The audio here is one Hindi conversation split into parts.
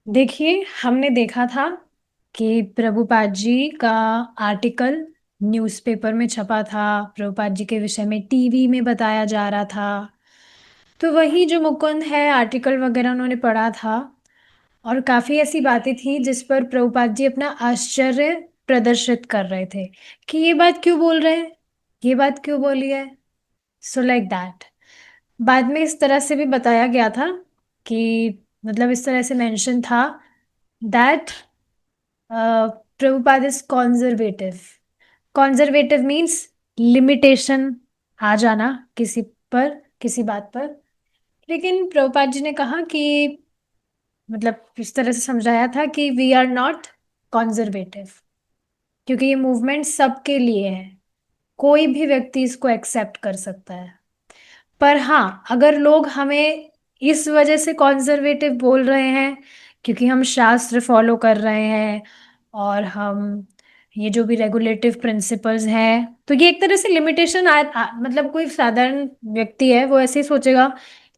देखिए, हमने देखा था कि प्रभुपाद जी का आर्टिकल न्यूज़पेपर में छपा था, प्रभुपाद जी के विषय में टीवी में बताया जा रहा था। तो वही जो मुकुंद है आर्टिकल वगैरह उन्होंने पढ़ा था और काफ़ी ऐसी बातें थी जिस पर प्रभुपाद जी अपना आश्चर्य प्रदर्शित कर रहे थे कि ये बात क्यों बोल रहे हैं? ये बात क्यों बोली है? So like that. बाद में इस तरह से भी बताया गया था कि मतलब इस तरह से मेंशन था that Prabhupada is conservative. Conservative means limitation आ जाना किसी पर, किसी बात पर। लेकिन प्रभुपाद जी ने कहा कि मतलब इस तरह से समझाया था कि वी आर नॉट कॉन्जर्वेटिव, क्योंकि ये मूवमेंट सबके लिए है, कोई भी व्यक्ति इसको एक्सेप्ट कर सकता है। पर हाँ, अगर लोग हमें इस वजह से कॉन्जर्वेटिव बोल रहे हैं क्योंकि हम शास्त्र फॉलो कर रहे हैं और हम ये जो भी रेगुलेटिव प्रिंसिपल्स हैं, तो ये एक तरह से लिमिटेशन मतलब कोई साधारण व्यक्ति है वो ऐसे ही सोचेगा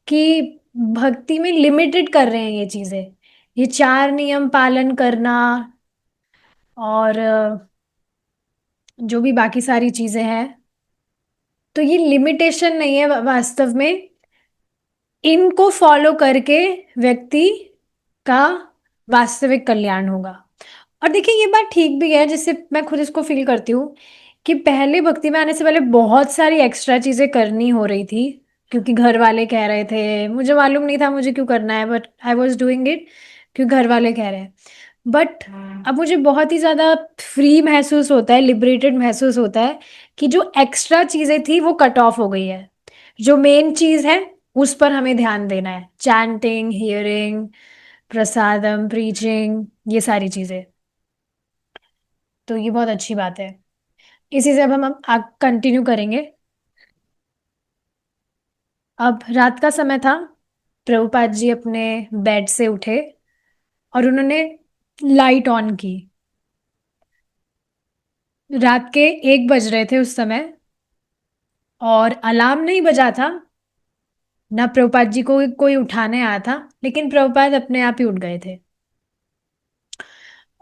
कि भक्ति में लिमिटेड कर रहे हैं ये चीज़ें, ये चार नियम पालन करना और जो भी बाकी सारी चीज़ें हैं, तो ये लिमिटेशन नहीं है वास्तव में। इनको फॉलो करके व्यक्ति का वास्तविक कल्याण होगा। और देखिए ये बात ठीक भी है, जिससे मैं खुद इसको फील करती हूँ कि पहले भक्ति में आने से पहले बहुत सारी एक्स्ट्रा चीजें करनी हो रही थी क्योंकि घर वाले कह रहे थे, मुझे मालूम नहीं था मुझे क्यों करना है, but I was doing it क्योंकि घर वाले कह रहे हैं। बट अब मुझे बहुत ही ज्यादा फ्री महसूस होता है, लिबरेटेड महसूस होता है कि जो एक्स्ट्रा चीजें थी वो कट ऑफ हो गई है। जो मेन चीज है उस पर हमें ध्यान देना है, चैंटिंग, हियरिंग, प्रसादम, प्रीचिंग, ये सारी चीजें। तो ये बहुत अच्छी बात है। इसी से अब हम कंटिन्यू करेंगे। अब रात का समय था, प्रभुपाद जी अपने बेड से उठे और उन्होंने लाइट ऑन की। रात के 1 बज रहे थे उस समय और अलार्म नहीं बजा था, ना प्रभुपाद जी को कोई उठाने आया था, लेकिन प्रभुपाद अपने आप ही उठ गए थे।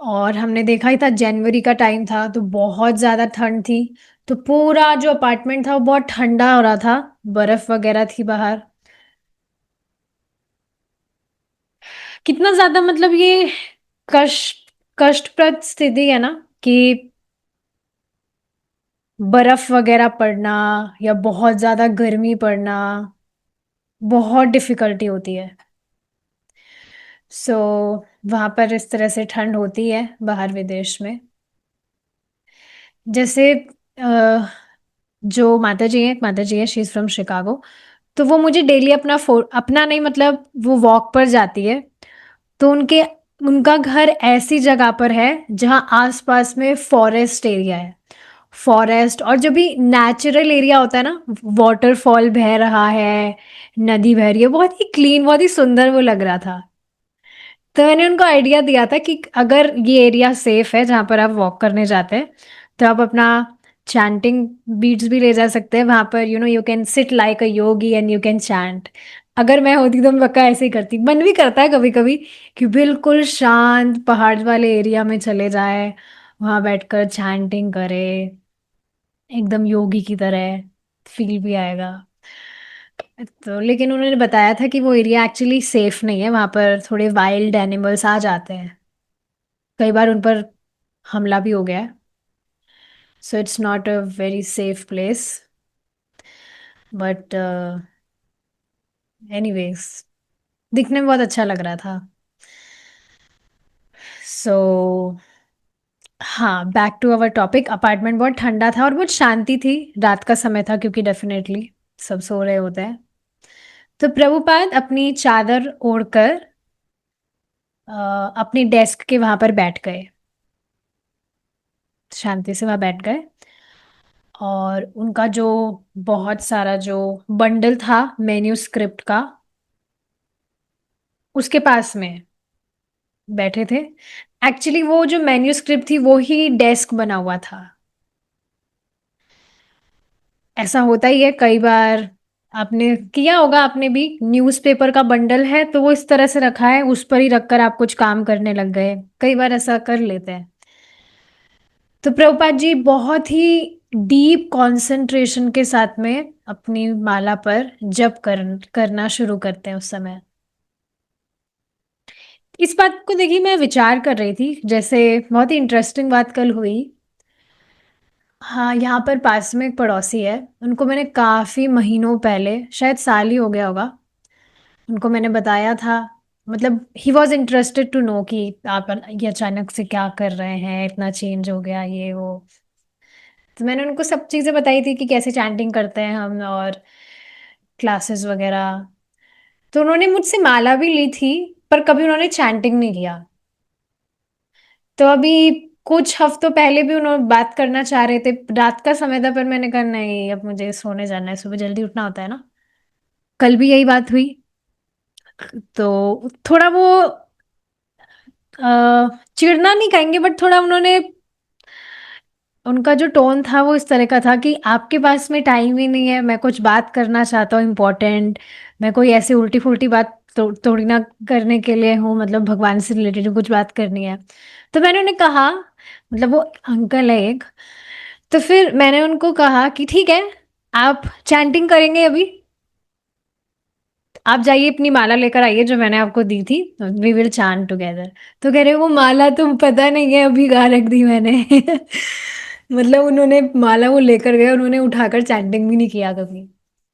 और हमने देखा ही था जनवरी का टाइम था तो बहुत ज्यादा ठंड थी, तो पूरा जो अपार्टमेंट था वो बहुत ठंडा हो रहा था, बर्फ वगैरह थी बाहर। कितना ज्यादा मतलब ये कष्टप्रद स्थिति है ना कि बर्फ वगैरह पड़ना या बहुत ज्यादा गर्मी पड़ना, बहुत डिफिकल्टी होती है। सो वहां पर इस तरह से ठंड होती है बाहर विदेश में। जैसे जो माता जी है शी इज फ्रॉम शिकागो, तो वो मुझे डेली अपना नहीं मतलब वो वॉक पर जाती है। तो उनका घर ऐसी जगह पर है जहां आसपास में फॉरेस्ट एरिया है। फॉरेस्ट और जो भी नेचुरल एरिया होता है ना, वाटरफॉल बह रहा है, नदी बह रही है, बहुत ही क्लीन, बहुत ही सुंदर वो लग रहा था। तो मैंने उनको आइडिया दिया था कि अगर ये एरिया सेफ है जहाँ पर आप वॉक करने जाते हैं, तो आप अपना चैंटिंग बीट्स भी ले जा सकते हैं वहां पर। You can sit like a Yogi and you can chant. अगर मैं होती तो मैं पक्का ऐसे ही करती। मन भी करता है कभी कभी कि बिल्कुल शांत पहाड़ वाले एरिया में चले जाए, वहां बैठकर चैंटिंग करे, एकदम योगी की तरह फील भी आएगा। तो लेकिन उन्होंने बताया था कि वो एरिया एक्चुअली सेफ नहीं है, वहां पर थोड़े वाइल्ड एनिमल्स आ जाते हैं, कई बार उन पर हमला भी हो गया है। So it's not a very safe place, but anyways दिखने में बहुत अच्छा लग रहा था। सो हाँ, back to our topic. Apartment बहुत ठंडा था और बहुत शांति थी, रात का समय था क्योंकि डेफिनेटली सब सो रहे होते हैं। तो प्रभुपाद अपनी चादर ओढ़कर अपनी डेस्क के वहां पर बैठ गए, शांति से वहां बैठ गए। और उनका जो बहुत सारा जो बंडल था मेन्यूस्क्रिप्ट का, उसके पास में बैठे थे। एक्चुअली वो जो मेन्यूस्क्रिप्ट थी वो ही डेस्क बना हुआ था। ऐसा होता ही है कई बार, आपने किया होगा, आपने भी न्यूज़पेपर का बंडल है तो वो इस तरह से रखा है, उस पर ही रखकर आप कुछ काम करने लग गए, कई बार ऐसा कर लेते हैं। तो प्रभुपाद जी बहुत ही डीप कंसंट्रेशन के साथ में अपनी माला पर करना शुरू करते हैं उस समय। इस बात को देखिए, मैं विचार कर रही थी, जैसे बहुत ही इंटरेस्टिंग बात कल हुई। हाँ, यहाँ पर पास में एक पड़ोसी है, उनको मैंने काफ़ी महीनों पहले, शायद साल ही हो गया होगा, उनको मैंने बताया था। मतलब he was interested to know कि आप ये अचानक से क्या कर रहे हैं, इतना चेंज हो गया ये वो। तो मैंने उनको सब चीज़ें बताई थी कि कैसे चैंटिंग करते हैं हम, और क्लासेस वगैरह। तो उन्होंने मुझसे माला भी ली थी, पर कभी उन्होंने चैंटिंग नहीं किया। तो अभी कुछ हफ्तों पहले भी उन्होंने बात करना चाह रहे थे, रात का समय था, पर मैंने कहा नहीं, अब मुझे सोने जाना है, सुबह जल्दी उठना होता है ना। कल भी यही बात हुई। तो थोड़ा वो चिढ़ना नहीं कहेंगे, बट थोड़ा उन्होंने, उनका जो टोन था वो इस तरह का था कि आपके पास में टाइम ही नहीं है, मैं कुछ बात करना चाहता हूँ इम्पोर्टेंट, मैं कोई ऐसी उल्टी फुल्टी बात थोड़ी ना करने के लिए हूँ, मतलब भगवान से रिलेटेड कुछ बात करनी है। तो मैंने उन्हें कहा, मतलब वो अंकल है एक, तो फिर मैंने उनको कहा कि ठीक है, आप चैंटिंग करेंगे अभी, आप जाइए अपनी माला लेकर आइए जो मैंने आपको दी थी, वी विल चांट टुगेदर। तो कह रहे वो माला तुम पता नहीं है अभी कहाँ रख दी मैंने। मतलब उन्होंने माला वो लेकर गए, उन्होंने उठाकर चैंटिंग भी नहीं किया कभी।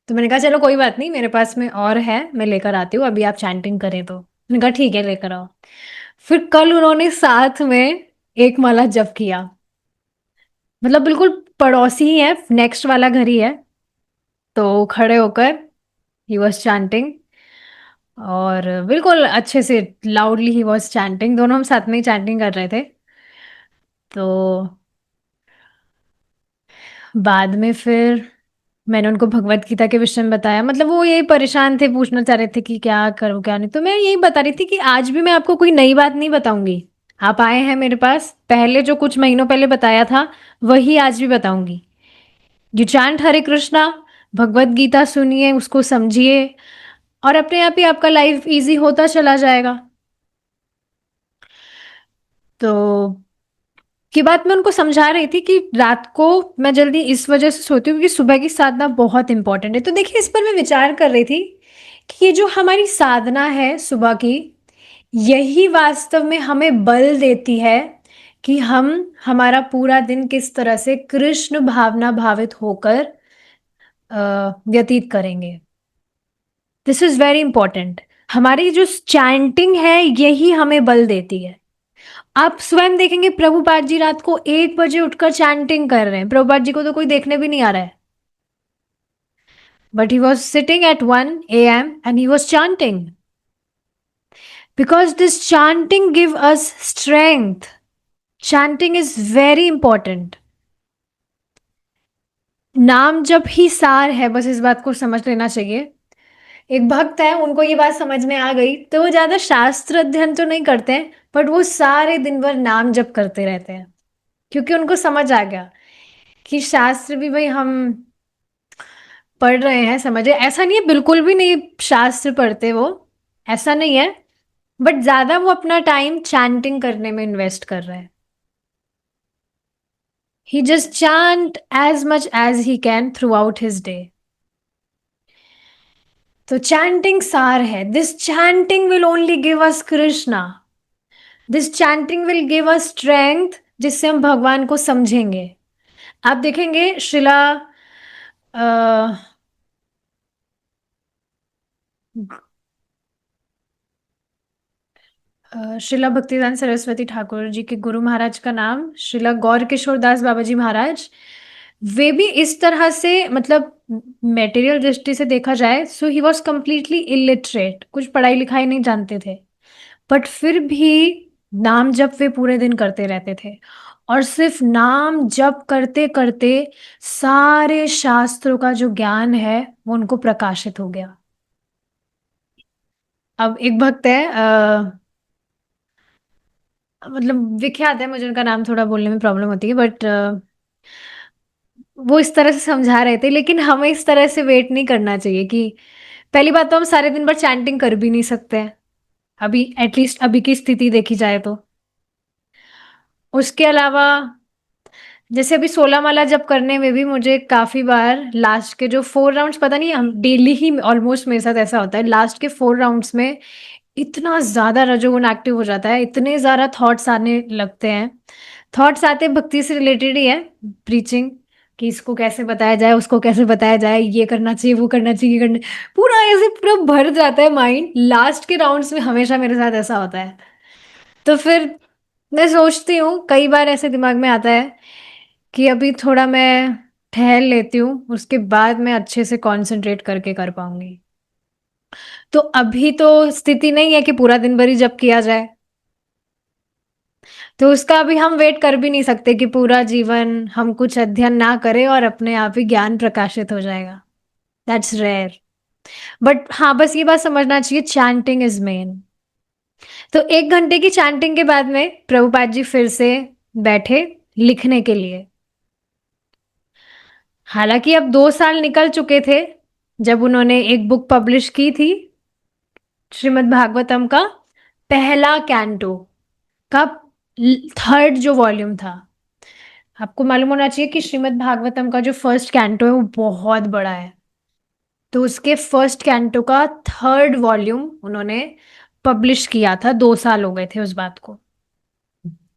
तो मैंने कहा चलो कोई बात नहीं, मेरे पास में और है, मैं लेकर आती हूँ, अभी आप चैंटिंग करें तो। मैंने कहा ठीक है, लेकर आओ। फिर कल उन्होंने साथ में एक माला जप किया, मतलब बिल्कुल पड़ोसी ही है, नेक्स्ट वाला घर ही है। तो खड़े होकर ही वॉज चैंटिंग, और बिल्कुल अच्छे से लाउडली ही वॉज चैंटिंग, दोनों हम साथ में ही चैंटिंग कर रहे थे। तो बाद में फिर मैंने उनको भगवत गीता के विषय में बताया, मतलब वो यही परेशान थे, पूछना चाह रहे थे कि क्या करूँ क्या नहीं। तो मैं यही बता रही थी कि आज भी मैं आपको कोई नई बात नहीं बताऊंगी, आप आए हैं मेरे पास, पहले जो कुछ महीनों पहले बताया था वही आज भी बताऊंगी। यू चैंट हरे कृष्णा, भगवत गीता सुनिए, उसको समझिए, और अपने आप ही आपका लाइफ इजी होता चला जाएगा। तो की बात मैं उनको समझा रही थी कि रात को मैं जल्दी इस वजह से सोती हूँ क्योंकि सुबह की साधना बहुत इंपॉर्टेंट है। तो देखिए, इस पर मैं विचार कर रही थी कि ये जो हमारी साधना है सुबह की, यही वास्तव में हमें बल देती है कि हम हमारा पूरा दिन किस तरह से कृष्ण भावना भावित होकर व्यतीत करेंगे। This is very important. हमारी जो चैंटिंग है यही हमें बल देती है। आप स्वयं देखेंगे, प्रभुपाद जी रात को 1 बजे उठकर चैंटिंग कर रहे हैं, प्रभुपाद जी को तो कोई देखने भी नहीं आ रहा है, but he was sitting at 1 AM and he was chanting, because this chanting give us strength. Chanting is very important. नाम जप ही सार है, बस इस बात को समझ लेना चाहिए। एक भक्त है, उनको ये बात समझ में आ गई, तो वो ज्यादा शास्त्र अध्ययन तो नहीं करते हैं, बट वो सारे दिन भर नाम जप करते रहते हैं, क्योंकि उनको समझ आ गया कि शास्त्र भी भाई हम पढ़ रहे हैं, समझे, ऐसा नहीं है बिल्कुल भी नहीं शास्त्र पढ़ते वो, ऐसा नहीं है, बट ज्यादा वो अपना टाइम चैंटिंग करने में इन्वेस्ट कर रहे हैं। He just chant as much as he can throughout his day. तो चैंटिंग सार है, this chanting will only give us Krishna, this chanting will give us strength, जिससे हम भगवान को समझेंगे। आप देखेंगे शिला शिला भक्तिदान सरस्वती ठाकुर जी के गुरु महाराज का नाम शिला गौर किशोर दास बाबा जी महाराज। वे भी इस तरह से, मतलब मेटेरियल दृष्टि से देखा जाए, सो ही वॉज कंप्लीटली इलिटरेट, कुछ पढ़ाई लिखाई नहीं जानते थे, बट फिर भी नाम जप वे पूरे दिन करते रहते थे, और सिर्फ नाम जप करते करते सारे शास्त्रों का जो ज्ञान है वो उनको प्रकाशित हो गया। अब एक भक्त है, मतलब विख्यात है, मुझे उनका नाम थोड़ा बोलने में प्रॉब्लम होती है, बट वो इस तरह से समझा रहे थे, लेकिन हमें इस तरह से वेट नहीं करना चाहिए कि पहली बात तो हम सारे दिन भर चैंटिंग कर भी नहीं सकते हैं, अभी एटलीस्ट अभी की स्थिति देखी जाए तो। उसके अलावा जैसे अभी 16 माला जप करने में भी मुझे काफी बार लास्ट के जो 4 राउंड्स, पता नहीं हम डेली ही ऑलमोस्ट मेरे साथ ऐसा होता है, लास्ट के 4 राउंड्स में इतना ज्यादा रजोगुण एक्टिव हो जाता है, इतने ज्यादा थॉट्स आने लगते हैं। थॉट्स आते भक्ति से रिलेटेड ही है, प्रीचिंग, कि इसको कैसे बताया जाए, उसको कैसे बताया जाए, ये करना चाहिए, वो करना चाहिए, ये करना, पूरा ऐसे पूरा भर जाता है माइंड लास्ट के राउंड्स में, हमेशा मेरे साथ ऐसा होता है। तो फिर मैं सोचती हूँ, कई बार ऐसे दिमाग में आता है कि अभी थोड़ा मैं ठहर लेती हूँ, उसके बाद मैं अच्छे से कंसंट्रेट करके कर पाऊंगी। तो अभी तो स्थिति नहीं है कि पूरा दिन भर ही जब किया जाए, तो उसका अभी हम वेट कर भी नहीं सकते कि पूरा जीवन हम कुछ अध्ययन ना करें और अपने आप ही ज्ञान प्रकाशित हो जाएगा। That's rare. बट हाँ, बस ये बात समझना चाहिए, चैंटिंग इज मेन। तो 1 घंटे की चैंटिंग के बाद में प्रभुपाद जी फिर से बैठे लिखने के लिए। हालांकि अब 2 साल निकल चुके थे जब उन्होंने एक बुक पब्लिश की थी, श्रीमद् भागवतम का पहला कैंटो का थर्ड जो वॉल्यूम था। आपको मालूम होना चाहिए कि श्रीमद् भागवतम का जो फर्स्ट कैंटो है वो बहुत बड़ा है, तो उसके फर्स्ट कैंटो का थर्ड वॉल्यूम उन्होंने पब्लिश किया था। 2 साल हो गए थे उस बात को।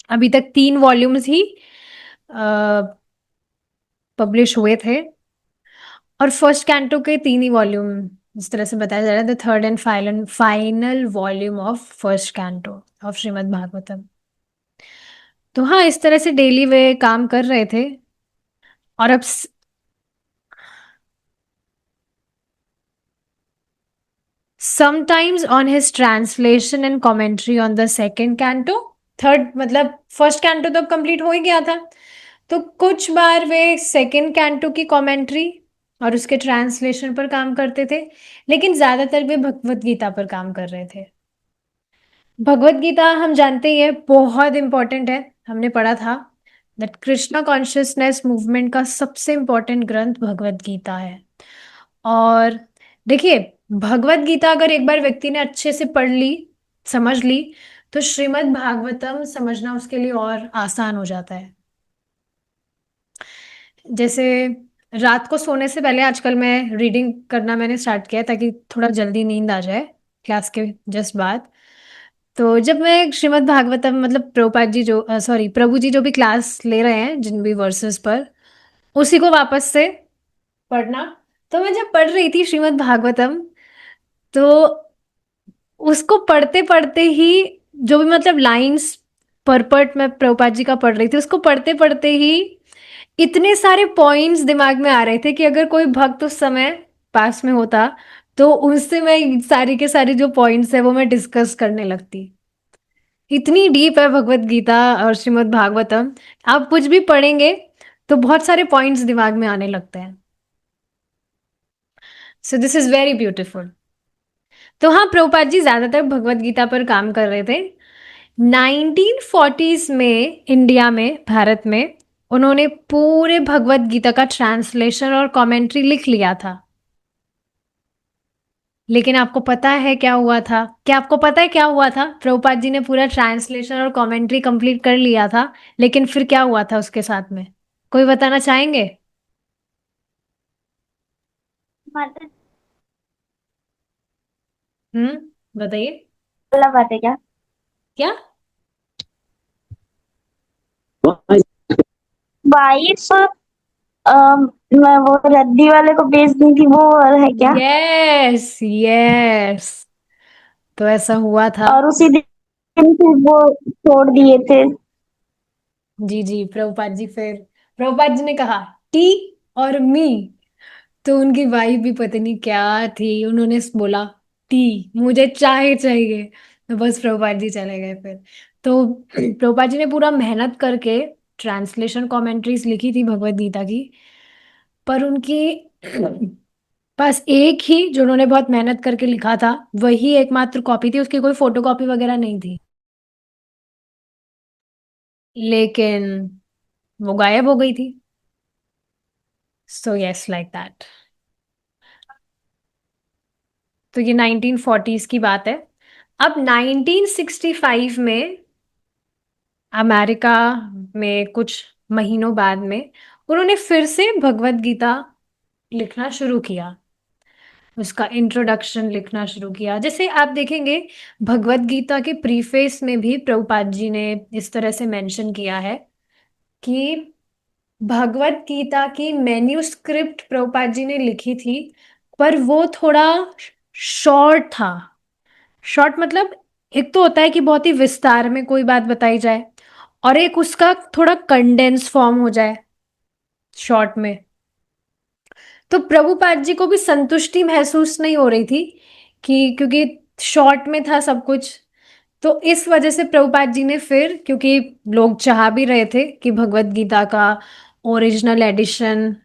अभी तक 3 वॉल्यूम्स ही पब्लिश हुए थे, और फर्स्ट कैंटो के 3 ही वॉल्यूम इस तरह से बताया जा रहा है, the third and final volume of first canto of Shrimad Bhagavatam. तो हाँ, इस तरह से डेली वे काम कर रहे थे। और अब sometimes on his translation and commentary on the second canto, third मतलब फर्स्ट कैंटो तो अब कंप्लीट हो ही गया था, तो कुछ बार वे सेकेंड कैंटो की कमेंट्री और उसके ट्रांसलेशन पर काम करते थे, लेकिन ज्यादातर वे भगवत गीता पर काम कर रहे थे। भगवत गीता हम जानते ही है बहुत इंपॉर्टेंट है, हमने पढ़ा था दैट कृष्णा कॉन्शियसनेस मूवमेंट का सबसे इंपॉर्टेंट ग्रंथ भगवत गीता है। और देखिए, भगवत गीता अगर एक बार व्यक्ति ने अच्छे से पढ़ ली, समझ ली, तो श्रीमद् भागवतम समझना उसके लिए और आसान हो जाता है। जैसे रात को सोने से पहले आजकल मैं रीडिंग करना मैंने स्टार्ट किया है, ताकि थोड़ा जल्दी नींद आ जाए क्लास के जस्ट बाद। तो जब मैं श्रीमद् भागवतम मतलब प्रभुपाद जी जो सॉरी प्रभु जी जो भी क्लास ले रहे हैं जिन भी वर्सेस पर, उसी को वापस से पढ़ना। तो मैं जब पढ़ रही थी श्रीमद् भागवतम, तो उसको पढ़ते पढ़ते ही जो भी मतलब लाइंस परपट मैं प्रभुपाद जी का पढ़ रही थी, उसको पढ़ते पढ़ते ही इतने सारे पॉइंट्स दिमाग में आ रहे थे कि अगर कोई भक्त उस समय पास में होता, तो उनसे मैं सारी के सारी जो पॉइंट्स है वो मैं डिस्कस करने लगती। इतनी डीप है भगवत गीता और श्रीमद् भागवतम। आप कुछ भी पढ़ेंगे तो बहुत सारे पॉइंट्स दिमाग में आने लगते हैं। सो दिस इज वेरी ब्यूटिफुल। तो हाँ, प्रभुपाद जी ज्यादातर भगवत गीता पर काम कर रहे थे। 1940s में इंडिया में, भारत में, उन्होंने पूरे भगवत गीता का ट्रांसलेशन और कमेंट्री लिख लिया था। लेकिन आपको पता है क्या हुआ था? क्या आपको पता है क्या हुआ था? प्रभुपाद जी ने पूरा ट्रांसलेशन और कमेंट्री कंप्लीट कर लिया था, लेकिन फिर क्या हुआ था उसके साथ में? कोई बताना चाहेंगे? मतलब बताइए। अलग बात है क्या? क्या? वाइफ मैं वो रद्दी वाले को बेच दी थी, वो है क्या? यस, यस, तो ऐसा हुआ था। और उसी दिन फिर वो छोड़ दिए थे। जी जी, प्रभुपाद जी फिर, प्रभुपाद जी ने कहा टी और मी, तो उनकी वाइफ भी पता नहीं क्या थी, उन्होंने बोला टी, मुझे चाय चाहिए, तो बस प्रभुपाद जी चले गए फिर। तो प्रभुपाद जी ने पूरा मेहनत करके ट्रांसलेशन कमेंट्रीज लिखी थी भगवत गीता की, पर उनकी बस एक ही जो उन्होंने बहुत मेहनत करके लिखा था, वही एकमात्र कॉपी थी, उसकी कोई फोटो कॉपी वगैरह नहीं थी। लेकिन वो गायब हो गई थी। So yes like that. तो ये 1940s की बात है। अब 1965 में अमेरिका में कुछ महीनों बाद में उन्होंने फिर से भगवत गीता लिखना शुरू किया, उसका इंट्रोडक्शन लिखना शुरू किया। जैसे आप देखेंगे भगवत गीता के प्रीफेस में भी प्रभुपाद जी ने इस तरह से मेंशन किया है कि भगवत गीता की मैन्युस्क्रिप्ट प्रभुपाद जी ने लिखी थी, पर वो थोड़ा शॉर्ट था। शॉर्ट मतलब एक तो होता है कि बहुत ही विस्तार में कोई बात बताई जाए, और एक उसका थोड़ा कंडेंस फॉर्म हो जाए शॉर्ट में। तो प्रभुपाद जी को भी संतुष्टि महसूस नहीं हो रही थी कि क्योंकि शॉर्ट में था सब कुछ। तो इस वजह से प्रभुपाद जी ने फिर, क्योंकि लोग चाह भी रहे थे कि भगवत गीता का ओरिजिनल एडिशन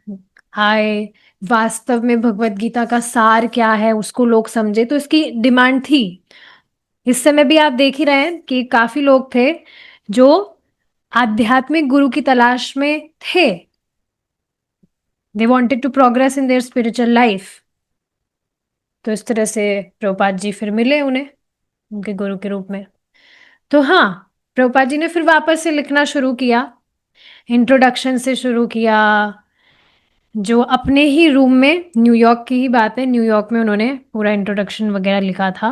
आए, वास्तव में भगवत गीता का सार क्या है उसको लोग समझे, तो इसकी डिमांड थी। इस समय भी आप देख ही रहे हैं कि काफी लोग थे जो आध्यात्मिक गुरु की तलाश में थे। They wanted to progress in their spiritual life. तो इस तरह से प्रभुपाद जी फिर मिले उन्हें उनके गुरु के रूप में। तो हाँ, प्रभुपाद जी ने फिर वापस से लिखना शुरू किया, इंट्रोडक्शन से शुरू किया, जो अपने ही रूम में, न्यूयॉर्क की ही बात है, न्यूयॉर्क में उन्होंने पूरा इंट्रोडक्शन वगैरह लिखा था।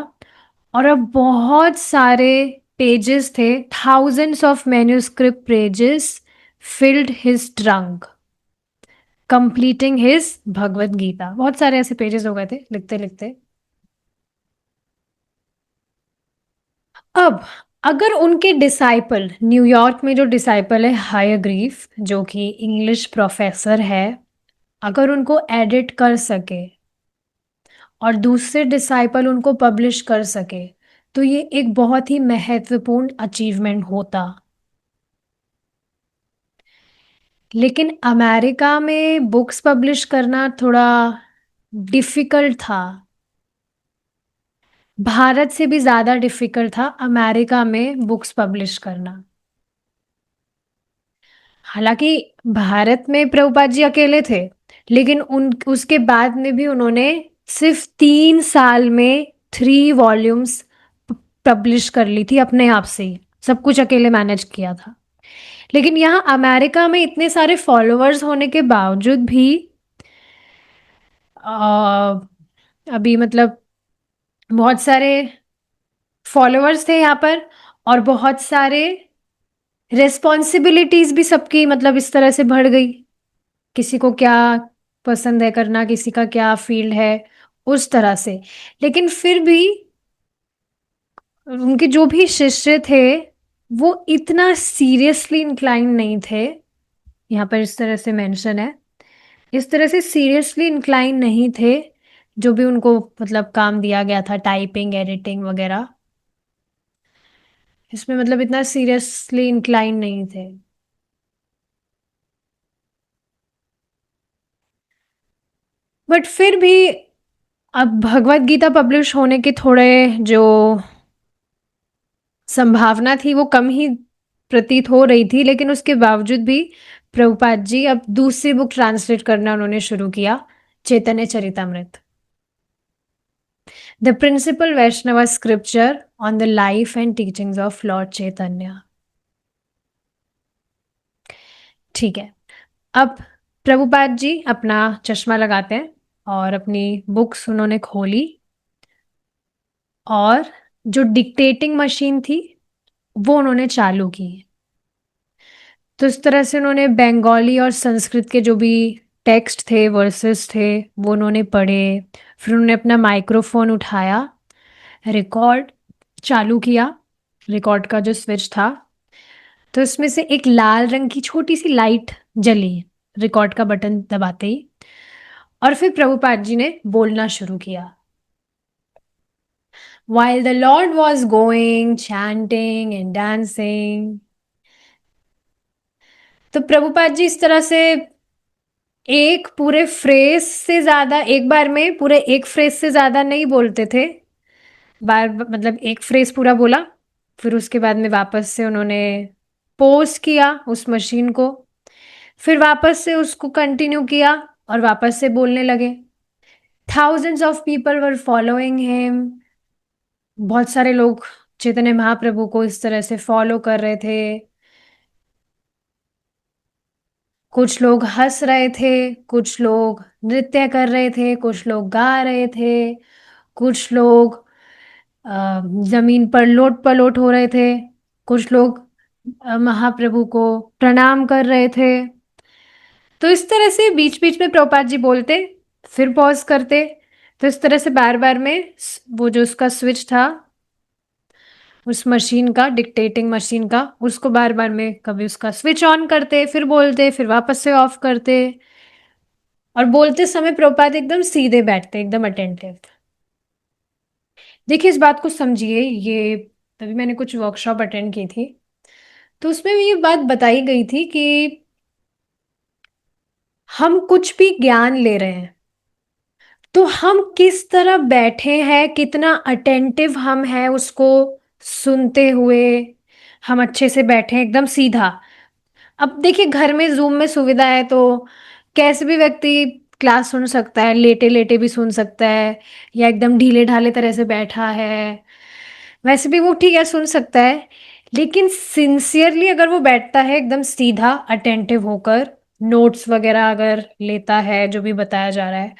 और अब बहुत सारे पेजेस थे, thousands of manuscript pages filled his trunk completing his Bhagavad Gita. बहुत सारे ऐसे पेजेस हो गए थे लिखते लिखते। अब अगर उनके डिसाइपल, न्यूयॉर्क में जो डिसाइपल है हायग्रीव, जो कि इंग्लिश प्रोफेसर है, अगर उनको एडिट कर सके और दूसरे डिसाइपल उनको पब्लिश कर सके, तो ये एक बहुत ही महत्वपूर्ण अचीवमेंट होता। लेकिन अमेरिका में बुक्स पब्लिश करना थोड़ा डिफिकल्ट था, भारत से भी ज़्यादा डिफिकल्ट था अमेरिका में बुक्स पब्लिश करना। हालांकि भारत में प्रभुपाद जी अकेले थे, लेकिन उन उसके बाद में भी उन्होंने सिर्फ 3 साल में 3 वॉल्यूम्स पब्लिश कर ली थी अपने आप से ही, सब कुछ अकेले मैनेज किया था। लेकिन यहाँ अमेरिका में इतने सारे फॉलोअर्स होने के बावजूद भी अ, अभी मतलब बहुत सारे फॉलोअर्स थे यहाँ पर, और बहुत सारे रेस्पॉन्सिबिलिटीज भी सबकी मतलब इस तरह से बढ़ गई। किसी को क्या पसंद है करना, किसी का क्या फील्ड है, उस तरह से। लेकिन फिर भी उनके जो भी शिष्य थे वो इतना सीरियसली इंक्लाइन नहीं थे, यहाँ पर इस तरह से मेंशन है, इस तरह से सीरियसली इंक्लाइन नहीं थे। जो भी उनको मतलब काम दिया गया था, टाइपिंग एडिटिंग वगैरह, इसमें मतलब इतना सीरियसली इंक्लाइन नहीं थे। बट फिर भी अब भगवत गीता पब्लिश होने के थोड़े जो संभावना थी वो कम ही प्रतीत हो रही थी, लेकिन उसके बावजूद भी प्रभुपाद जी अब दूसरी बुक ट्रांसलेट करना उन्होंने शुरू किया, Chaitanya Charitamrita, the principal Vaishnava scripture on the life and teachings of lord Chaitanya. ठीक है, अब प्रभुपाद जी अपना चश्मा लगाते हैं और अपनी बुक्स उन्होंने खोली, और जो डिक्टेटिंग मशीन थी वो उन्होंने चालू की। तो इस तरह से उन्होंने बंगाली और संस्कृत के जो भी टेक्स्ट थे, वर्सेस थे, वो उन्होंने पढ़े। फिर उन्होंने अपना माइक्रोफोन उठाया, रिकॉर्ड चालू किया, रिकॉर्ड का जो स्विच था, तो इसमें से एक लाल रंग की छोटी सी लाइट जली रिकॉर्ड का बटन दबाते ही। और फिर प्रभुपाद जी ने बोलना शुरू किया, While the Lord was going, chanting and dancing। तो प्रभुपाद जी इस तरह से एक पूरे फ्रेज से ज्यादा, एक बार में पूरे एक फ्रेज से ज्यादा नहीं बोलते थे। बार मतलब एक फ्रेज पूरा बोला, फिर उसके बाद में वापस से उन्होंने पोज किया उस मशीन को, फिर वापस से उसको कंटिन्यू किया, और वापस से बोलने लगे। Thousands of people were following him. बहुत सारे लोग चैतन्य महाप्रभु को इस तरह से फॉलो कर रहे थे। कुछ लोग हंस रहे थे, कुछ लोग नृत्य कर रहे थे, कुछ लोग गा रहे थे, कुछ लोग जमीन पर लोट पलोट हो रहे थे, कुछ लोग महाप्रभु को प्रणाम कर रहे थे। तो इस तरह से बीच बीच में प्रभुपाद जी बोलते, फिर पॉज करते। तो इस तरह से बार बार में वो जो उसका स्विच था, उस मशीन का, डिक्टेटिंग मशीन का, उसको बार बार में कभी उसका स्विच ऑन करते, फिर बोलते, फिर वापस से ऑफ करते। और बोलते समय प्रभुपाद एकदम सीधे बैठते, एकदम अटेंटिव। देखिए, इस बात को समझिए, ये तभी मैंने कुछ वर्कशॉप अटेंड की थी, तो उसमें भी ये बात बताई गई थी कि हम कुछ भी ज्ञान ले रहे हैं, तो हम किस तरह बैठे हैं, कितना अटेंटिव हम हैं उसको सुनते हुए। हम अच्छे से बैठे हैं एकदम सीधा। अब देखिए, घर में जूम में सुविधा है, तो कैसे भी व्यक्ति क्लास सुन सकता है, लेटे लेटे भी सुन सकता है, या एकदम ढीले ढाले तरह से बैठा है, वैसे भी वो ठीक है, सुन सकता है। लेकिन सिंसियरली अगर वो बैठता है एकदम सीधा अटेंटिव होकर, नोट्स वगैरह अगर लेता है जो भी बताया जा रहा है,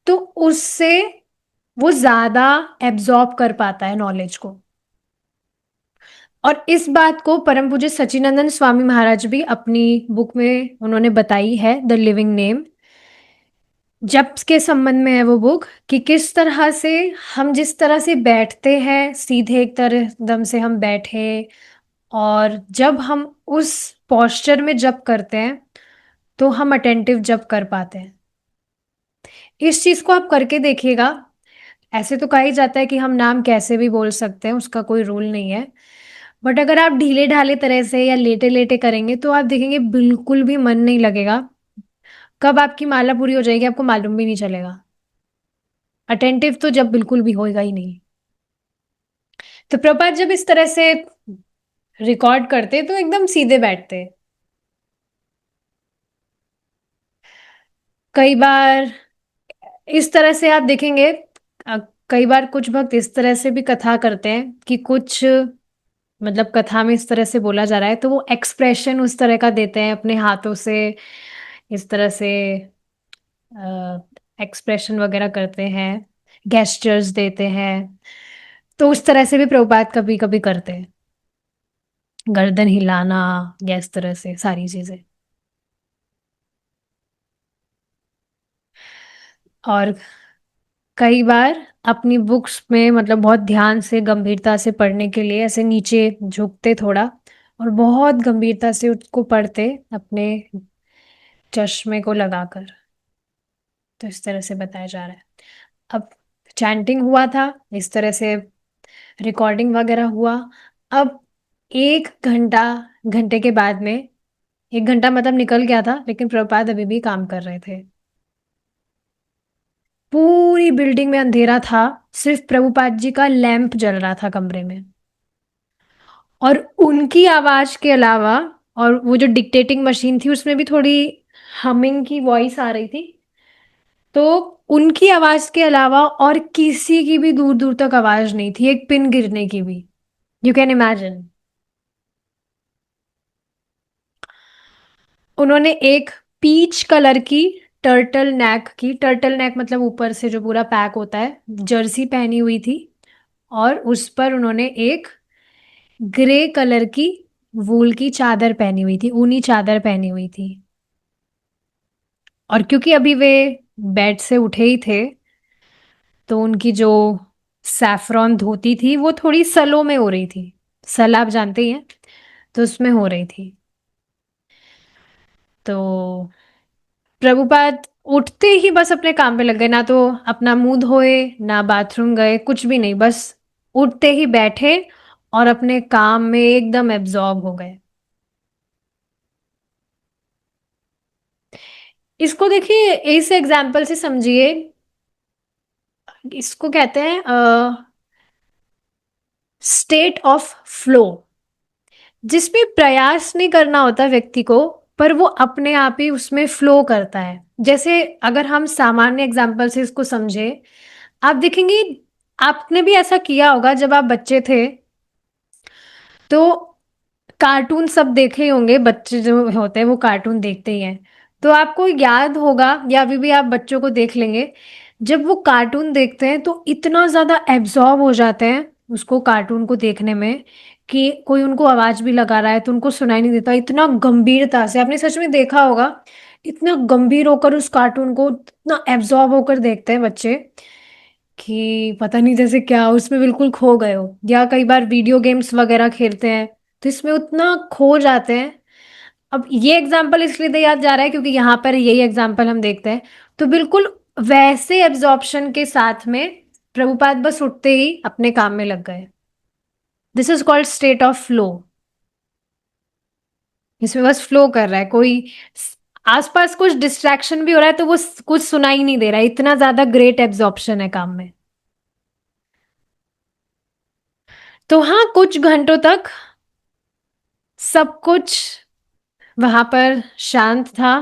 तो उससे वो ज्यादा एब्जॉर्ब कर पाता है नॉलेज को। और इस बात को परम पूज्य सच्चिदानंद स्वामी महाराज भी अपनी बुक में उन्होंने बताई है, द लिविंग नेम। जप के संबंध में है वो बुक, कि किस तरह से हम जिस तरह से बैठते हैं सीधे एक तरह एकदम से हम बैठे, और जब हम उस पोस्चर में जप करते हैं तो हम अटेंटिव जप कर पाते हैं। इस चीज को आप करके देखिएगा। ऐसे तो कहा ही जाता है कि हम नाम कैसे भी बोल सकते हैं, उसका कोई रूल नहीं है। बट अगर आप ढीले ढाले तरह से या लेटे लेटे करेंगे तो आप देखेंगे बिल्कुल भी मन नहीं लगेगा। कब आपकी माला पूरी हो जाएगी आपको मालूम भी नहीं चलेगा। अटेंटिव तो जब बिल्कुल भी होएगा ही नहीं। तो प्रपात जब इस तरह से रिकॉर्ड करते तो एकदम सीधे बैठते। कई बार इस तरह से आप देखेंगे, अ, कई बार कुछ भक्त इस तरह से भी कथा करते हैं कि कुछ, मतलब कथा में इस तरह से बोला जा रहा है तो वो एक्सप्रेशन उस तरह का देते हैं अपने हाथों से, इस तरह से एक्सप्रेशन वगैरह करते हैं, गेस्चर्स देते हैं। तो उस तरह से भी प्रभुपाद कभी कभी करते हैं, गर्दन हिलाना या इस तरह से सारी चीजें। और कई बार अपनी बुक्स में मतलब बहुत ध्यान से गंभीरता से पढ़ने के लिए ऐसे नीचे झुकते थोड़ा, और बहुत गंभीरता से उसको पढ़ते अपने चश्मे को लगाकर। तो इस तरह से बताया जा रहा है। अब चैंटिंग हुआ था इस तरह से, रिकॉर्डिंग वगैरह हुआ। अब 1 घंटा, घंटे के बाद में, 1 घंटा मतलब निकल गया था, लेकिन प्रभुपाद अभी भी काम कर रहे थे। पूरी बिल्डिंग में अंधेरा था, सिर्फ प्रभुपाद जी का लैंप जल रहा था कमरे में। और उनकी आवाज के अलावा, और वो जो डिक्टेटिंग मशीन थी उसमें भी थोड़ी हमिंग की वॉइस आ रही थी, तो उनकी आवाज के अलावा और किसी की भी दूर दूर तक आवाज नहीं थी, एक पिन गिरने की भी। You can imagine. उन्होंने एक पीच कलर की टर्टल नेक की, टर्टल नेक मतलब ऊपर से जो पूरा पैक होता है, जर्सी पहनी हुई थी। और उस पर उन्होंने एक ग्रे कलर की वूल की चादर पहनी हुई थी, ऊनी चादर पहनी हुई थी। और क्योंकि अभी वे बेड से उठे ही थे, तो उनकी जो सैफरॉन धोती थी वो थोड़ी सलों में हो रही थी। सल आप जानते ही हैं, तो उसमें हो रही थी। तो प्रभुपाद उठते ही बस अपने काम पे लग गए, ना तो अपना मुंह धोए, ना बाथरूम गए, कुछ भी नहीं, बस उठते ही बैठे और अपने काम में एकदम एब्जॉर्ब हो गए। इसको देखिए, इस एग्जाम्पल से समझिए। इसको कहते हैं स्टेट ऑफ फ्लो, जिसमें प्रयास नहीं करना होता व्यक्ति को, पर वो अपने आप ही उसमें फ्लो करता है। जैसे अगर हम सामान्य एग्जाम्पल से इसको समझे, आप देखेंगे, आपने भी ऐसा किया होगा जब आप बच्चे थे, तो कार्टून सब देखे ही होंगे, बच्चे जो होते हैं वो कार्टून देखते ही हैं। तो आपको याद होगा, या अभी भी आप बच्चों को देख लेंगे, जब वो कार्टून देखते हैं तो इतना ज्यादा एब्जॉर्ब हो जाते हैं उसको, कार्टून को देखने में, कि कोई उनको आवाज भी लगा रहा है तो उनको सुनाई नहीं देता, इतना गंभीरता से। आपने सच में देखा होगा, इतना गंभीर होकर उस कार्टून को, इतना एब्जॉर्ब होकर देखते हैं बच्चे, कि पता नहीं जैसे क्या उसमें बिल्कुल खो गए हो। या कई बार वीडियो गेम्स वगैरह खेलते हैं तो इसमें उतना खो जाते हैं। अब ये एग्जाम्पल इसलिए दिया याद जा रहा है क्योंकि यहाँ पर यही एग्जाम्पल हम देखते हैं। तो बिल्कुल वैसे एब्जॉर्प्शन के साथ में प्रभुपाद बस उठते ही अपने काम में लग गए। This is called state of flow. इसमें बस फ्लो कर रहा है, कोई आसपास कुछ डिस्ट्रैक्शन भी हो रहा है तो वो कुछ सुनाई नहीं दे रहा है, इतना ज्यादा ग्रेट एब्जॉर्प्शन है काम में। तो हाँ, कुछ घंटों तक सब कुछ वहां पर शांत था।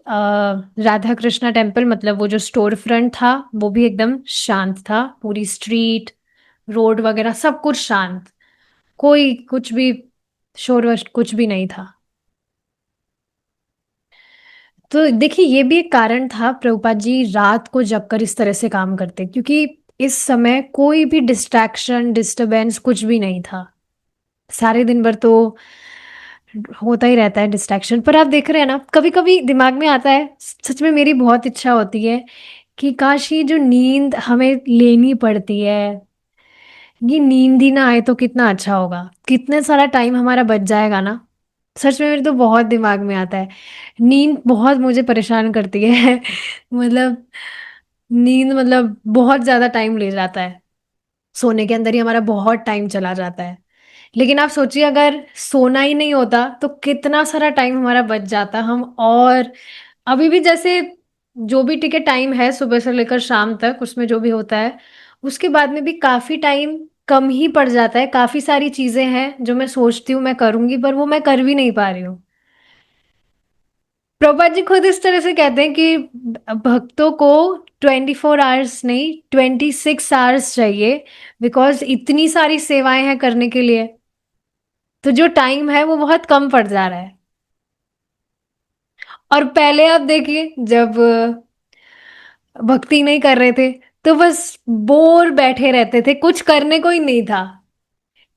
राधा कृष्णा टेम्पल, मतलब वो जो स्टोर फ्रंट था, वो भी एकदम शांत था। पूरी स्ट्रीट, रोड वगैरह सब कुछ शांत, कोई कुछ भी शोर कुछ भी नहीं था। तो देखिए, ये भी एक कारण था प्रभुपाद जी रात को जगकर इस तरह से काम करते, क्योंकि इस समय कोई भी डिस्ट्रैक्शन डिस्टरबेंस कुछ भी नहीं था। सारे दिन भर तो होता ही रहता है डिस्ट्रैक्शन, पर आप देख रहे हैं ना, कभी कभी दिमाग में आता है, सच में मेरी बहुत इच्छा होती है कि काश ये जो नींद हमें लेनी पड़ती है, ये नींद ही ना आए तो कितना अच्छा होगा, कितने सारा टाइम हमारा बच जाएगा ना। सच में मेरे तो बहुत दिमाग में आता है, नींद बहुत मुझे परेशान करती है। मतलब नींद मतलब बहुत ज्यादा टाइम ले जाता है, सोने के अंदर ही हमारा बहुत टाइम चला जाता है। लेकिन आप सोचिए, अगर सोना ही नहीं होता तो कितना सारा टाइम हमारा बच जाता। हम और अभी भी जैसे जो भी टिके टाइम है सुबह से लेकर शाम तक, उसमें जो भी होता है, उसके बाद में भी काफी टाइम कम ही पड़ जाता है। काफी सारी चीजें हैं जो मैं सोचती हूँ मैं करूंगी, पर वो मैं कर भी नहीं पा रही हूँ। प्रभुपाद जी खुद इस तरह से कहते हैं कि भक्तों को 24 आवर्स नहीं, 26 आवर्स चाहिए, बिकॉज इतनी सारी सेवाएं हैं करने के लिए, तो जो टाइम है वो बहुत कम पड़ जा रहा है। और पहले आप देखिए, जब भक्ति नहीं कर रहे थे तो बस बोर बैठे रहते थे, कुछ करने को ही नहीं था।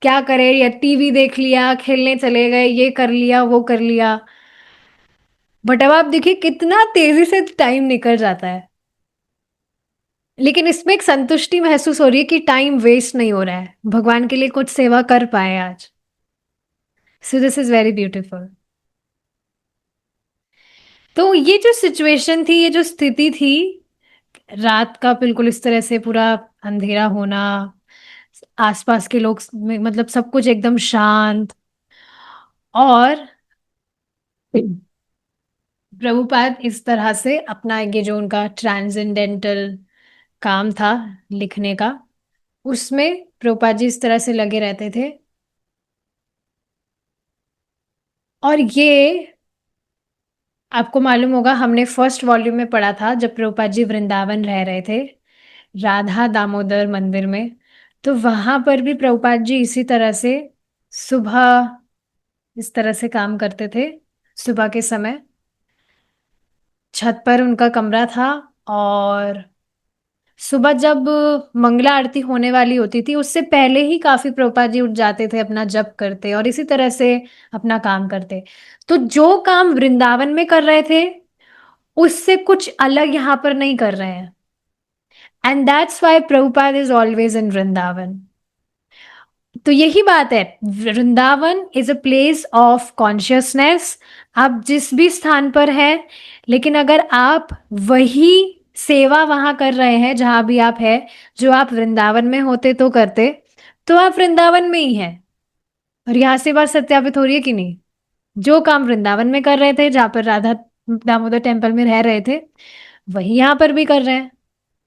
क्या करे, या टीवी देख लिया, खेलने चले गए, ये कर लिया वो कर लिया। बट अब आप देखिए कितना तेजी से टाइम निकल जाता है। लेकिन इसमें एक संतुष्टि महसूस हो रही है कि टाइम वेस्ट नहीं हो रहा है, भगवान के लिए कुछ सेवा कर पाए आज। सो दिस इज वेरी ब्यूटीफुल। तो ये जो सिचुएशन थी, ये जो स्थिति थी, रात का बिल्कुल इस तरह से पूरा अंधेरा होना, आसपास के लोग मतलब सब कुछ एकदम शांत, और प्रभुपाद इस तरह से अपना ये जो उनका ट्रांसेंडेंटल काम था लिखने का, उसमें प्रभुपाद जी इस तरह से लगे रहते थे। और ये आपको मालूम होगा, हमने फर्स्ट वॉल्यूम में पढ़ा था जब प्रभुपाद जी वृंदावन रह रहे थे, राधा दामोदर मंदिर में। तो वहां पर भी प्रभुपाद जी इसी तरह से सुबह इस तरह से काम करते थे। सुबह के समय छत पर उनका कमरा था, और सुबह जब मंगला आरती होने वाली होती थी उससे पहले ही काफी प्रभुपाद जी उठ जाते थे, अपना जप करते और इसी तरह से अपना काम करते। तो जो काम वृंदावन में कर रहे थे उससे कुछ अलग यहाँ पर नहीं कर रहे हैं। And that's why Prabhupada is always in Vrindavan. तो यही बात है, Vrindavan is a place of consciousness. आप जिस भी स्थान पर हैं, लेकिन अगर आप वही सेवा वहां कर रहे हैं जहां भी आप हैं, जो आप वृंदावन में होते तो करते, तो आप वृंदावन में ही हैं। और यहां से बात सत्यापित हो रही है कि नहीं, जो काम वृंदावन में कर रहे थे जहां पर राधा दामोदर टेम्पल में रह रहे थे, वही यहां पर भी कर रहे हैं।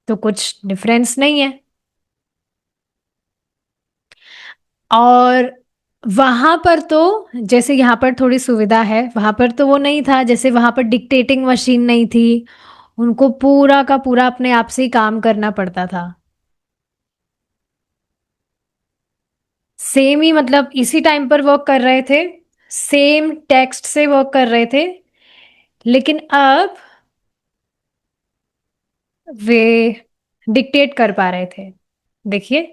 तो कुछ डिफरेंस नहीं है। और वहां पर तो जैसे यहाँ पर थोड़ी सुविधा है, वहां पर तो वो नहीं था, जैसे वहां पर डिक्टेटिंग मशीन नहीं थी, उनको पूरा का पूरा अपने आप से ही काम करना पड़ता था। सेम ही मतलब इसी टाइम पर वर्क कर रहे थे, सेम टेक्स्ट से वर्क कर रहे थे, लेकिन अब वे डिक्टेट कर पा रहे थे। देखिए,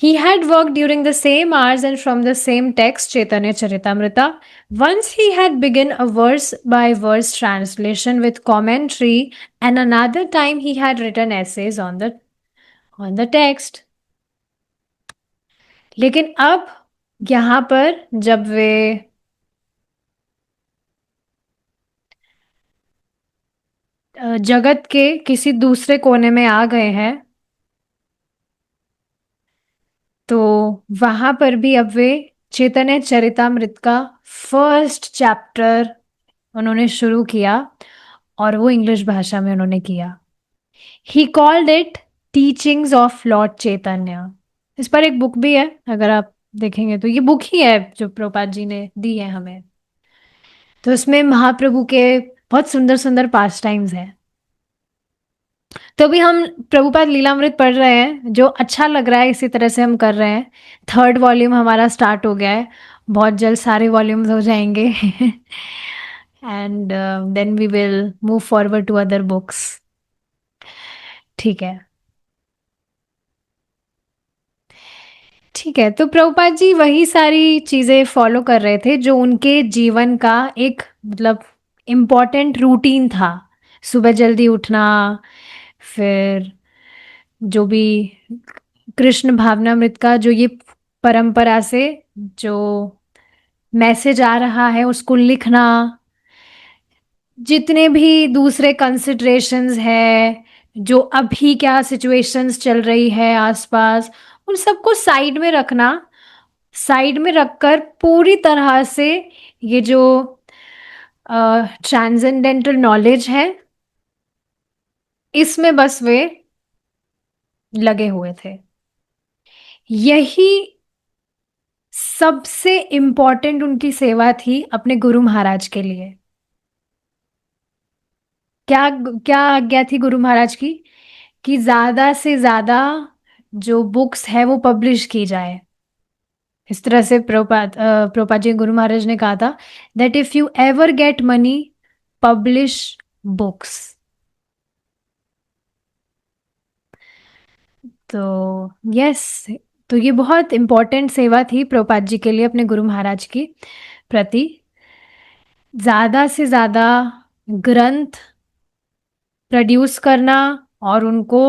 he had worked during the same hours and from the same text, Chaitanya Charitamrita. Once he had begun a verse by verse translation with commentary, and another time he had written essays on the text. लेकिन अब यहाँ पर जब वे जगत के किसी दूसरे कोने में आ गए हैं, तो वहां पर भी अब वे चैतन्य चरितामृत का फर्स्ट चैप्टर उन्होंने शुरू किया, और वो इंग्लिश भाषा में उन्होंने किया। He called it teachings of lord Chaitanya. इस पर एक बुक भी है, अगर आप देखेंगे तो ये बुक ही है जो प्रभुपाद जी ने दी है हमें। तो इसमें महाप्रभु के बहुत सुंदर सुंदर पास टाइम्स हैं। तो अभी हम प्रभुपाद लीलामृत पढ़ रहे हैं, जो अच्छा लग रहा है, इसी तरह से हम कर रहे हैं। थर्ड वॉल्यूम हमारा स्टार्ट हो गया है, बहुत जल्द सारे वॉल्यूम्स हो जाएंगे and then we will move forward to other books. ठीक है। ठीक है, तो प्रभुपाद जी वही सारी चीजें फॉलो कर रहे थे जो उनके जीवन का एक मतलब इम्पॉर्टेंट रूटीन था। सुबह जल्दी उठना, फिर जो भी कृष्ण भावनामृत का जो ये परंपरा से जो मैसेज आ रहा है उसको लिखना, जितने भी दूसरे कंसिडरेशंस है, जो अभी क्या सिचुएशंस चल रही है आसपास, उन सबको साइड में रखना, साइड में रखकर पूरी तरह से ये जो ट्रांसेंडेंटल नॉलेज है, इसमें बस वे लगे हुए थे। यही सबसे इम्पोर्टेंट उनकी सेवा थी अपने गुरु महाराज के लिए। क्या क्या आज्ञा थी गुरु महाराज की? कि ज्यादा से ज्यादा जो बुक्स है वो पब्लिश की जाए। इस तरह से प्रभुपाद जी गुरु महाराज ने कहा था that if you ever get money, publish books. तो यस, तो ये बहुत इम्पोर्टेंट सेवा थी प्रभुपाद जी के लिए अपने गुरु महाराज की प्रति। ज्यादा से ज्यादा ग्रंथ प्रोड्यूस करना और उनको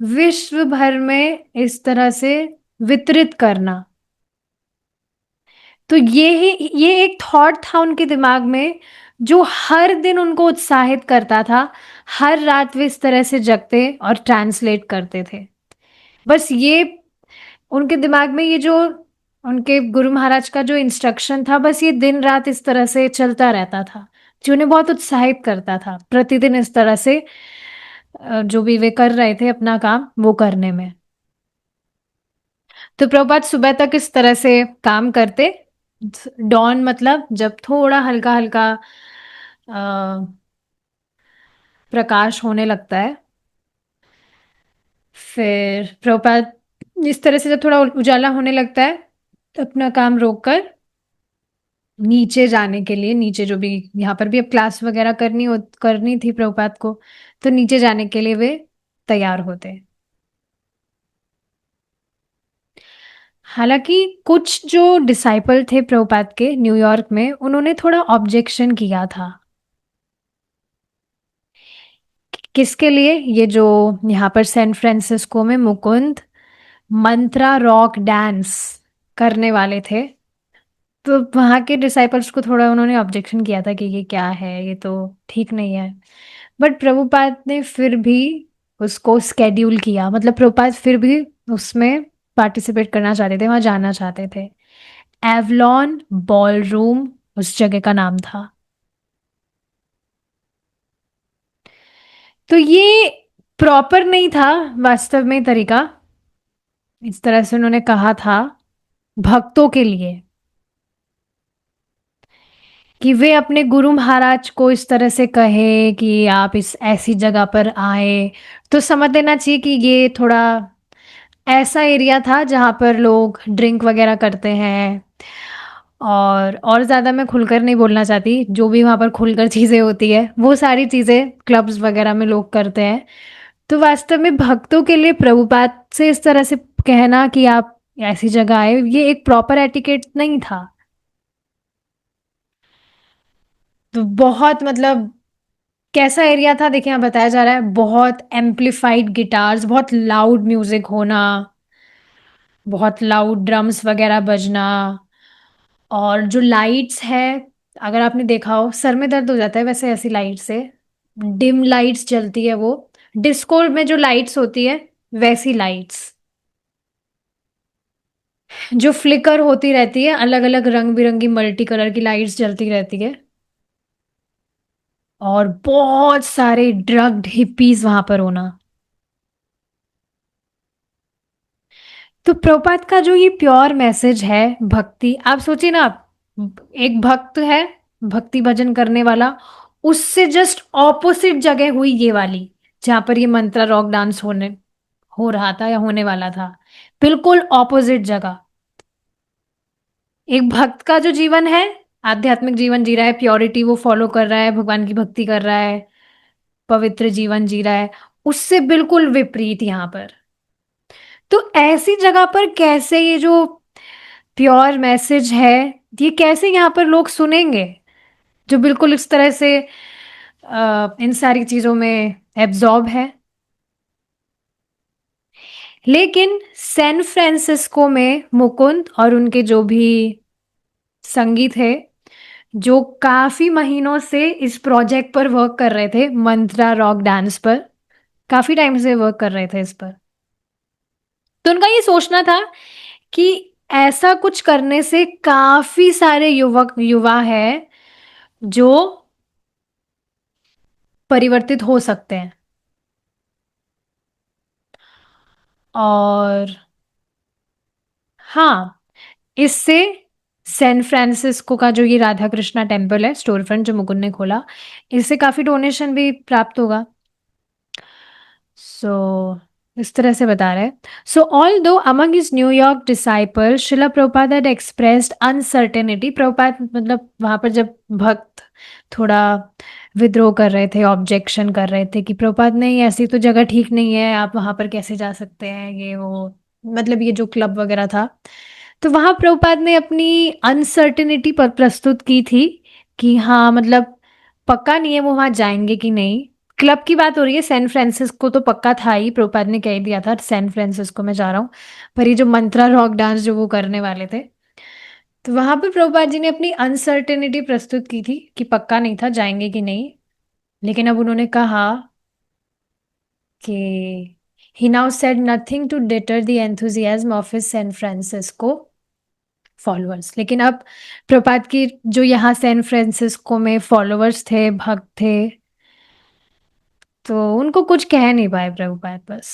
विश्व भर में इस तरह से वितरित करना। तो ये एक थॉट था उनके दिमाग में, जो हर दिन उनको उत्साहित करता था। हर रात वे इस तरह से जगते और ट्रांसलेट करते थे। बस ये उनके दिमाग में, ये जो उनके गुरु महाराज का जो इंस्ट्रक्शन था, बस ये दिन रात इस तरह से चलता रहता था, जो उन्हें बहुत उत्साहित करता था प्रतिदिन इस तरह से जो भी वे कर रहे थे अपना काम वो करने में। तो प्रभुपाद सुबह तक इस तरह से काम करते। डॉन मतलब जब थोड़ा हल्का हल्का प्रकाश होने लगता है, फिर प्रभुपाद इस तरह से जब थोड़ा उजाला होने लगता है तो अपना काम रोककर नीचे जाने के लिए, नीचे जो भी यहाँ पर भी अब क्लास वगैरह करनी थी प्रभुपाद को, तो नीचे जाने के लिए वे तैयार होते। हालांकि कुछ जो डिसाइपल थे प्रभुपाद के न्यूयॉर्क में, उन्होंने थोड़ा ऑब्जेक्शन किया था। किसके लिए? ये जो यहाँ पर सैन फ्रांसिस्को में मुकुंद मंत्रा रॉक डांस करने वाले थे, तो वहाँ के डिसाइपल्स को थोड़ा उन्होंने ऑब्जेक्शन किया था कि ये क्या है, ये तो ठीक नहीं है। बट प्रभुपाद ने फिर भी उसको स्केड्यूल किया, मतलब प्रभुपाद फिर भी उसमें पार्टिसिपेट करना चाहते थे, वहाँ जाना चाहते थे। एवलॉन बॉल रूम उस जगह का नाम था। तो ये प्रॉपर नहीं था वास्तव में तरीका, इस तरह से उन्होंने कहा था भक्तों के लिए, कि वे अपने गुरु महाराज को इस तरह से कहे कि आप इस ऐसी जगह पर आए, तो समझ लेना चाहिए कि ये थोड़ा ऐसा एरिया था जहाँ पर लोग ड्रिंक वगैरह करते हैं। और ज़्यादा मैं खुलकर नहीं बोलना चाहती, जो भी वहाँ पर खुलकर चीज़ें होती है वो सारी चीज़ें क्लब्स वगैरह में लोग करते हैं। तो वास्तव में भक्तों के लिए प्रभुपाद से इस तरह से कहना कि आप ऐसी जगह आए, ये एक प्रॉपर एटिकेट नहीं था। तो बहुत मतलब कैसा एरिया था देखिए, यहाँ बताया जा रहा है बहुत एम्पलीफाइड गिटार्स, बहुत लाउड म्यूजिक होना, बहुत लाउड ड्रम्स वगैरह बजना, और जो लाइट्स है, अगर आपने देखा हो सर में दर्द हो जाता है वैसे ऐसी लाइट से। डिम लाइट्स जलती है वो, डिस्को में जो लाइट्स होती है वैसी लाइट्स, जो फ्लिकर होती रहती है, अलग अलग रंग बिरंगी मल्टी कलर की लाइट्स जलती रहती है। और बहुत सारे ड्रग्ड हिप्पीज वहां पर होना। तो प्रभुपाद का जो ये प्योर मैसेज है भक्ति, आप सोचिए ना, आप एक भक्त है, भक्ति भजन करने वाला, उससे जस्ट ऑपोजिट जगह हुई ये वाली, जहां पर ये मंत्रा रॉक डांस हो रहा था या होने वाला था, बिल्कुल ऑपोजिट जगह। एक भक्त का जो जीवन है, आध्यात्मिक जीवन जी रहा है, प्योरिटी वो फॉलो कर रहा है, भगवान की भक्ति कर रहा है, पवित्र जीवन जी रहा है, उससे बिल्कुल विपरीत यहाँ पर। तो ऐसी जगह पर कैसे ये जो प्योर मैसेज है, ये कैसे यहाँ पर लोग सुनेंगे, जो बिल्कुल इस तरह से इन सारी चीजों में एब्जॉर्ब है। लेकिन सैन फ्रांसिस्को में मुकुंद और उनके जो भी संगी थे, जो काफी महीनों से इस प्रोजेक्ट पर वर्क कर रहे थे, मंत्रा रॉक डांस पर काफी टाइम से वर्क कर रहे थे इस पर, तो उनका ये सोचना था कि ऐसा कुछ करने से काफी सारे युवक युवा है जो परिवर्तित हो सकते हैं। और हाँ, इससे सैन फ्रांसिस्को का जो ये राधा कृष्णा टेम्पल है, स्टोर फ्रंट जो मुकुंद ने खोला, इससे काफी डोनेशन भी प्राप्त होगा। सो इस तरह से बता रहे हैं। सो ऑल दो among his New York disciple Shila Prabhupada had expressed uncertainty, Prabhupada मतलब वहां पर जब भक्त थोड़ा विद्रोह कर रहे थे, ऑब्जेक्शन कर रहे थे कि प्रभुपाद नहीं, ऐसी तो जगह ठीक नहीं है, आप वहां पर कैसे जा सकते हैं, ये वो, मतलब ये जो क्लब वगैरह था, तो वहां प्रभुपाद ने अपनी अनसर्टेनिटी पर प्रस्तुत की थी कि हाँ मतलब पक्का नहीं है वो वहां जाएंगे कि नहीं। क्लब की बात हो रही है, सैन फ्रांसिस्को तो पक्का था ही, प्रभुपाद ने कह ही दिया था सैन फ्रांसिस्को में जा रहा हूँ, पर ये जो मंत्रा रॉक डांस जो वो करने वाले थे, तो वहां पर प्रभुपाद जी ने अपनी अनसर्टेनिटी प्रस्तुत की थी कि पक्का नहीं था जाएंगे कि नहीं। लेकिन अब उन्होंने कहा कि he now said nothing to deter the enthusiasm of his San Francisco followers. लेकिन अब प्रभुपाद की जो यहाँ सैन फ्रांसिस्को में फॉलोअर्स थे, भक्त थे, तो उनको कुछ कह नहीं पाए प्रभुपाद बस।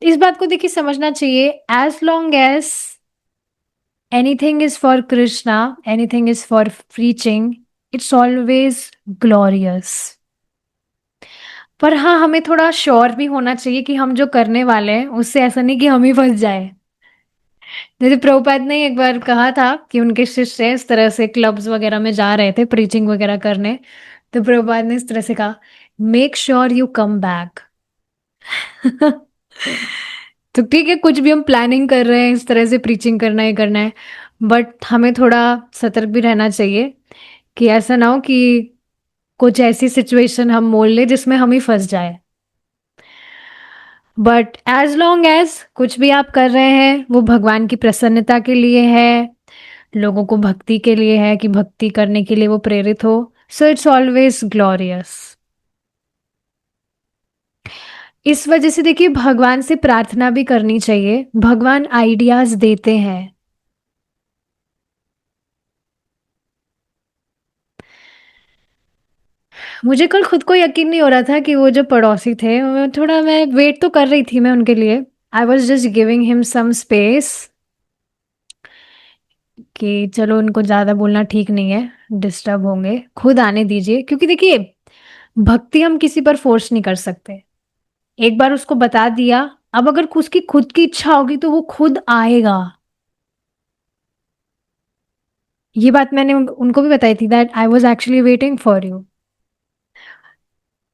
इस बात को देखिए समझना चाहिए, as long as anything is for Krishna, anything is for preaching, it's always glorious. पर हाँ, हमें थोड़ा श्योर भी होना चाहिए कि हम जो करने वाले हैं उससे ऐसा नहीं कि हम ही फंस जाए। जैसे प्रभुपाद ने एक बार कहा था कि उनके शिष्य इस तरह से क्लब्स वगैरह में जा रहे थे प्रीचिंग वगैरह करने, तो प्रभुपाद ने इस तरह से कहा, make sure you come back. तो ठीक है, कुछ भी हम प्लानिंग कर रहे हैं इस तरह से प्रीचिंग करना ही करना है, बट हमें थोड़ा सतर्क भी रहना चाहिए कि ऐसा ना हो कि कुछ ऐसी सिचुएशन हम मोल ले जिसमें हम ही फंस जाए। बट एज लॉन्ग एज कुछ भी आप कर रहे हैं वो भगवान की प्रसन्नता के लिए है, लोगों को भक्ति के लिए है, कि भक्ति करने के लिए वो प्रेरित हो, सो इट्स ऑलवेज ग्लोरियस। इस वजह से देखिए भगवान से प्रार्थना भी करनी चाहिए, भगवान आइडियाज देते हैं। मुझे कल खुद को यकीन नहीं हो रहा था कि वो जो पड़ोसी थे, थोड़ा मैं वेट तो कर रही थी मैं उनके लिए, I was just giving him some space कि चलो उनको ज़्यादा बोलना ठीक नहीं है, डिस्टर्ब होंगे, खुद आने दीजिए, क्योंकि देखिए भक्ति हम किसी पर फोर्स नहीं कर सकते। एक बार उसको बता दिया, अब अगर उसकी खुद की इच्छा होगी तो वो खुद आएगा। ये बात मैंने उनको भी बताई थी, that I was actually waiting for you.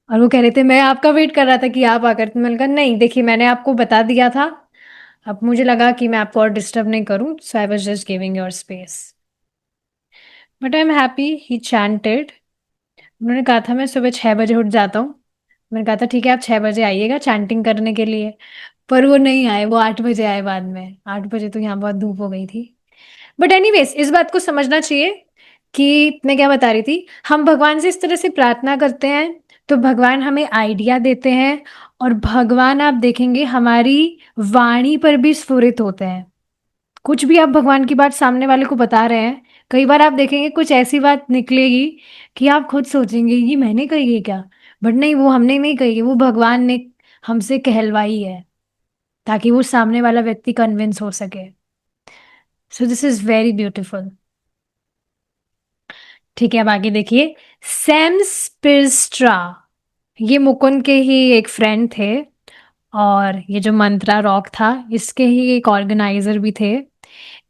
और वो कह रहे थे मैं आपका वेट कर रहा था कि आप आकर, तो मैंने कहा नहीं, देखिए मैंने आपको बता दिया था, अब मुझे लगा कि मैं आपको और डिस्टर्ब नहीं करूं, so I was just giving your space. But I am happy he chanted. उन्होंने कहा था मैं सुबह 6 बजे उठ जाता हूँ। मैंने कहा था ठीक है आप 6 बजे आइएगा चैंटिंग करने के लिए। पर वो नहीं आए, वो 8 बजे आए बाद में। 8 बजे तो यहाँ बहुत धूप हो गई थी। बट एनीवेज इस बात को समझना चाहिए कि मैं क्या बता रही थी, हम भगवान से इस तरह से प्रार्थना करते हैं तो भगवान हमें आइडिया देते हैं, और भगवान आप देखेंगे हमारी वाणी पर भी स्फुरित होते हैं। कुछ भी आप भगवान की बात सामने वाले को बता रहे हैं, कई बार आप देखेंगे कुछ ऐसी बात निकलेगी कि आप खुद सोचेंगे ये मैंने कही है क्या, बट नहीं, वो हमने नहीं कही है, वो भगवान ने हमसे कहलवाई है, ताकि वो सामने वाला व्यक्ति कन्विंस हो सके। सो दिस इज वेरी ब्यूटिफुल। ठीक है, अब आगे देखिए। सैम स्पिल्स्ट्रा, ये मुकुंद के ही एक फ्रेंड थे, और ये जो मंत्रा रॉक था इसके ही एक ऑर्गेनाइजर भी थे।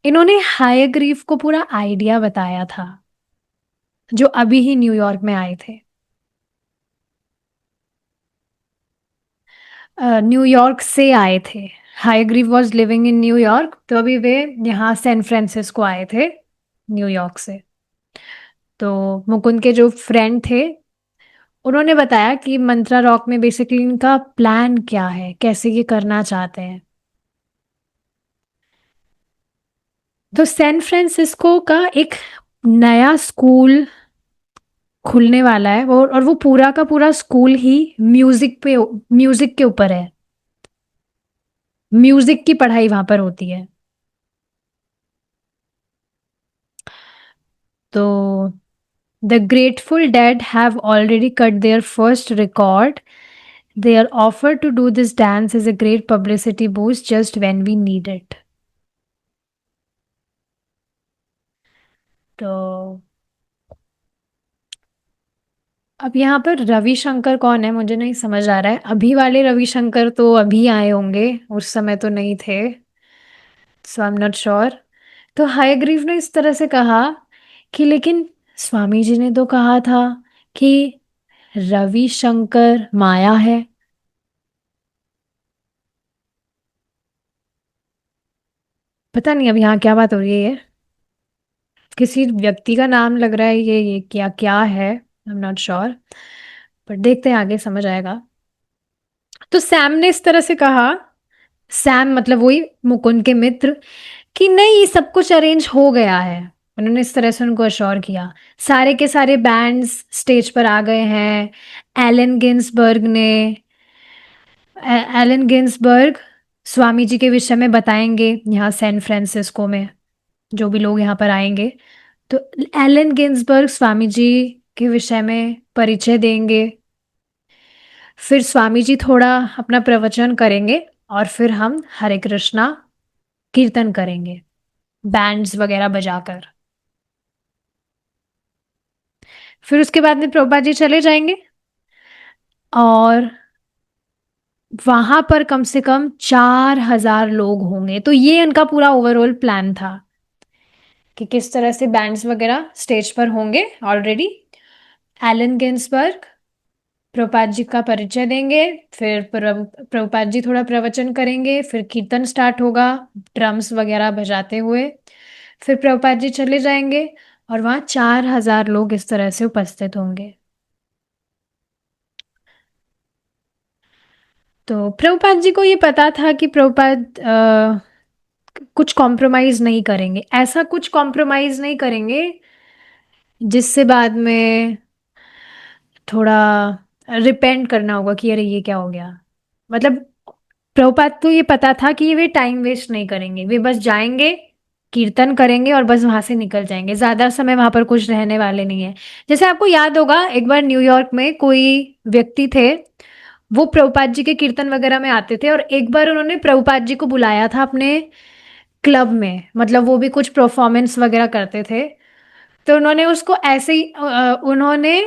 इन्होंने हायग्रीव को पूरा आइडिया बताया था, जो अभी ही न्यूयॉर्क में आए थे। न्यूयॉर्क से आए थे। हायग्रीव वॉज लिविंग इन न्यूयॉर्क, तो अभी वे यहाँ सैन फ्रांसिस्को आए थे न्यूयॉर्क से। तो मुकुंद के जो फ्रेंड थे उन्होंने बताया कि मंत्रा रॉक में बेसिकली इनका प्लान क्या है, कैसे ये करना चाहते हैं। तो सैन फ्रांसिस्को का एक नया स्कूल खुलने वाला है, वो और वो पूरा का पूरा स्कूल ही म्यूजिक के ऊपर है। म्यूजिक की पढ़ाई वहां पर होती है। तो the grateful dead have already cut their first record, they are offered to do this dance as a great publicity boost just when we need it. तो अब यहाँ पर रविशंकर कौन है मुझे नहीं समझ आ रहा है। अभी वाले रविशंकर तो अभी आए होंगे, उस समय तो नहीं थे, सो आई एम नॉट श्योर। तो हयग्रीव ने इस तरह से कहा कि लेकिन स्वामी जी ने तो कहा था कि रविशंकर माया है। पता नहीं अब यहाँ क्या बात हो रही है, ये किसी व्यक्ति का नाम लग रहा है, ये क्या क्या है, आई एम नॉट श्योर, पर देखते हैं आगे समझ आएगा। तो सैम ने इस तरह से कहा, सैम मतलब वही मुकुंद के मित्र, कि नहीं सब कुछ अरेंज हो गया है। उन्होंने इस तरह से उनको अश्योर किया। सारे के सारे बैंड्स स्टेज पर आ गए हैं। एलन गिन्सबर्ग ने एलन गिन्सबर्ग स्वामी जी के विषय में बताएंगे यहाँ सैन फ्रांसिस्को में, जो भी लोग यहाँ पर आएंगे। तो एलन गिन्सबर्ग स्वामी जी के विषय में परिचय देंगे। फिर स्वामी जी थोड़ा अपना प्रवचन करेंगे, और फिर हम हरे कृष्णा कीर्तन करेंगे बैंड्स वगैरह बजाकर। फिर उसके बाद में प्रभुपाद जी चले जाएंगे, और वहां पर कम से कम 4,000 लोग होंगे। तो ये उनका पूरा ओवरऑल प्लान था कि किस तरह से बैंड्स वगैरह स्टेज पर होंगे already. Elon Ginsberg Prabhupada ji का परिचय देंगे, फिर प्रभुपाद जी थोड़ा प्रवचन करेंगे, फिर कीर्तन स्टार्ट होगा ड्रम्स वगैरह बजाते हुए। फिर प्रभुपाद जी चले जाएंगे, और वहाँ 4,000 लोग इस तरह से उपस्थित होंगे। तो प्रभुपाद जी को ये पता था कि प्रभुपाद कुछ कॉम्प्रोमाइज नहीं करेंगे, ऐसा कुछ कॉम्प्रोमाइज नहीं करेंगे जिससे बाद में थोड़ा रिपेंट करना होगा कि अरे ये क्या हो गया। मतलब प्रभुपाद को ये पता था कि ये वे टाइम वेस्ट नहीं करेंगे, वे बस जाएंगे, कीर्तन करेंगे और बस वहां से निकल जाएंगे, ज्यादा समय वहां पर कुछ रहने वाले नहीं है। जैसे आपको याद होगा एक बार न्यूयॉर्क में कोई व्यक्ति थे, वो प्रभुपाद जी के कीर्तन वगैरह में आते थे, और एक बार उन्होंने प्रभुपाद जी को बुलाया था अपने क्लब में, मतलब वो भी कुछ परफॉर्मेंस वगैरह करते थे। तो उन्होंने उसको ऐसे ही उन्होंने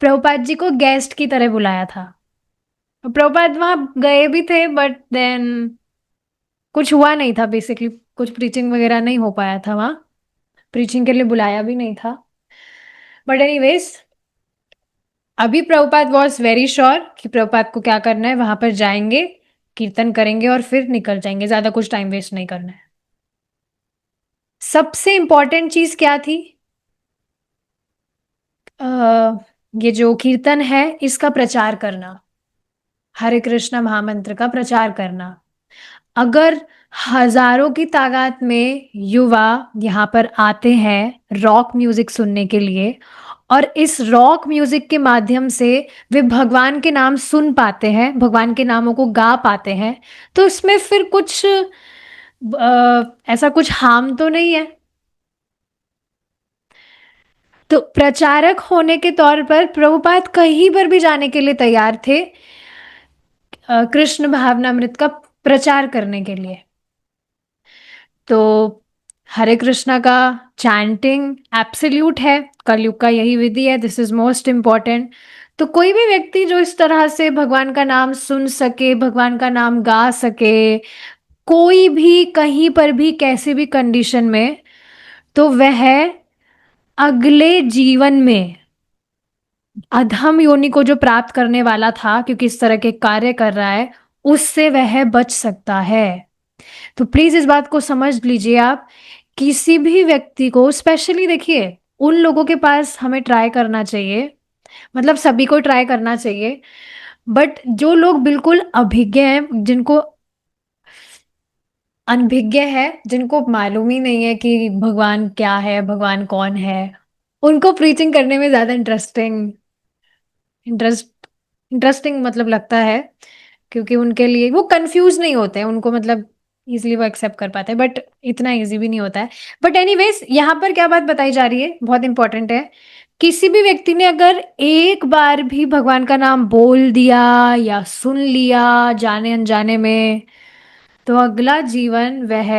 प्रभुपाद जी को गेस्ट की तरह बुलाया था। प्रभुपाद वहां गए भी थे, बट देन कुछ हुआ नहीं था बेसिकली, कुछ प्रीचिंग वगैरह नहीं हो पाया था वहां, प्रीचिंग के लिए बुलाया भी नहीं था। बट एनीवेज, अभी प्रभुपाद वॉज वेरी श्योर कि प्रभुपाद को क्या करना है, वहां पर जाएंगे, कीर्तन करेंगे और फिर निकल जाएंगे, ज्यादा कुछ टाइम वेस्ट नहीं करना है। सबसे इंपॉर्टेंट चीज क्या थी? अ, ये जो कीर्तन है इसका प्रचार करना, हरे कृष्ण महामंत्र का प्रचार करना। अगर हजारों की तादाद में युवा यहाँ पर आते हैं रॉक म्यूजिक सुनने के लिए, और इस रॉक म्यूजिक के माध्यम से वे भगवान के नाम सुन पाते हैं, भगवान के नामों को गा पाते हैं, तो इसमें फिर कुछ ऐसा कुछ हार्म तो नहीं है। तो प्रचारक होने के तौर पर प्रभुपाद कहीं पर भी जाने के लिए तैयार थे, कृष्ण भावनामृत का प्रचार करने के लिए। तो हरे कृष्णा का चैंटिंग एब्सोल्यूट है, कलयुग का यही विधि है, दिस इज मोस्ट इम्पॉर्टेंट। तो कोई भी व्यक्ति जो इस तरह से भगवान का नाम सुन सके, भगवान का नाम गा सके, कोई भी कहीं पर भी कैसे भी कंडीशन में, तो वह अगले जीवन में अधम योनि को जो प्राप्त करने वाला था, क्योंकि इस तरह के कार्य कर रहा है, उससे वह बच सकता है। तो प्लीज इस बात को समझ लीजिए आप। किसी भी व्यक्ति को, स्पेशली देखिए, उन लोगों के पास हमें ट्राई करना चाहिए, मतलब सभी को ट्राई करना चाहिए, बट जो लोग बिल्कुल अभिज्ञ हैं, जिनको अनभिज्ञ है, जिनको मालूम ही नहीं है कि भगवान क्या है, भगवान कौन है, उनको प्रीचिंग करने में ज्यादा इंटरेस्टिंग मतलब लगता है, क्योंकि उनके लिए वो कंफ्यूज नहीं होते हैं, उनको मतलब इजीली वो एक्सेप्ट कर पाते हैं, बट इतना इजी भी नहीं होता है। बट एनीवेज, यहाँ पर क्या बात बताई जा रही है बहुत इंपॉर्टेंट है। किसी भी व्यक्ति ने अगर एक बार भी भगवान का नाम बोल दिया या सुन लिया जाने अनजाने में, तो अगला जीवन वह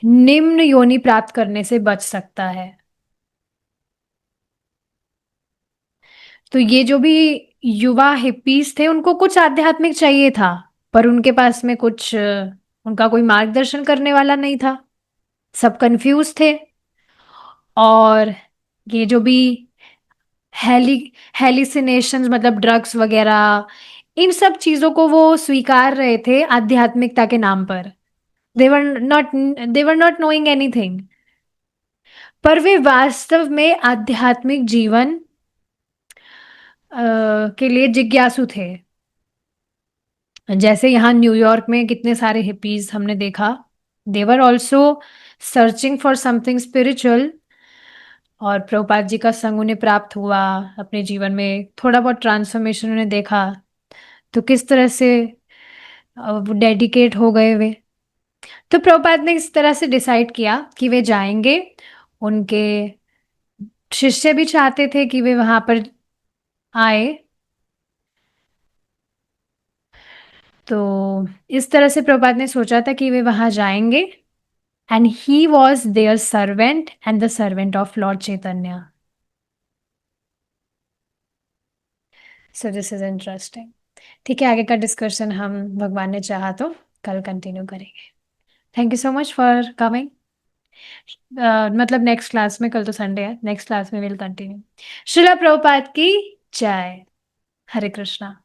निम्न योनि प्राप्त करने से बच सकता है। तो ये जो भी युवा हिप्पीज थे, उनको कुछ आध्यात्मिक चाहिए था, पर उनके पास में कुछ उनका कोई मार्गदर्शन करने वाला नहीं था, सब कंफ्यूज थे। और ये जो भी हेली हेलिसिनेशंस, मतलब ड्रग्स वगैरह, इन सब चीजों को वो स्वीकार रहे थे आध्यात्मिकता के नाम पर। दे वर नॉट नोइंग एनीथिंग, पर वे वास्तव में आध्यात्मिक जीवन के लिए जिज्ञासु थे। जैसे यहाँ न्यूयॉर्क में कितने सारे हिपीज हमने देखा, they were also searching for something spiritual, और प्रभुपाद जी का संग उन्हें प्राप्त हुआ, अपने जीवन में थोड़ा बहुत ट्रांसफॉर्मेशन उन्हें देखा। तो किस तरह से वो डेडिकेट हो गए वे। तो प्रभुपाद ने इस तरह से डिसाइड किया कि वे जाएंगे, उनके शिष्य भी चाहते थे कि वे वहां पर आए। तो इस तरह से प्रभुपाद ने सोचा था कि वे वहां जाएंगे, and he was their servant and the servant of lord Chaitanya. So this is interesting. ठीक है, आगे का डिस्कशन हम, भगवान ने चाहा तो, कल कंटिन्यू करेंगे। Thank you so much for coming. मतलब नेक्स्ट क्लास में, कल तो संडे है, नेक्स्ट क्लास में विल कंटिन्यू। श्रीला प्रभुपाद की जय। हरे कृष्णा।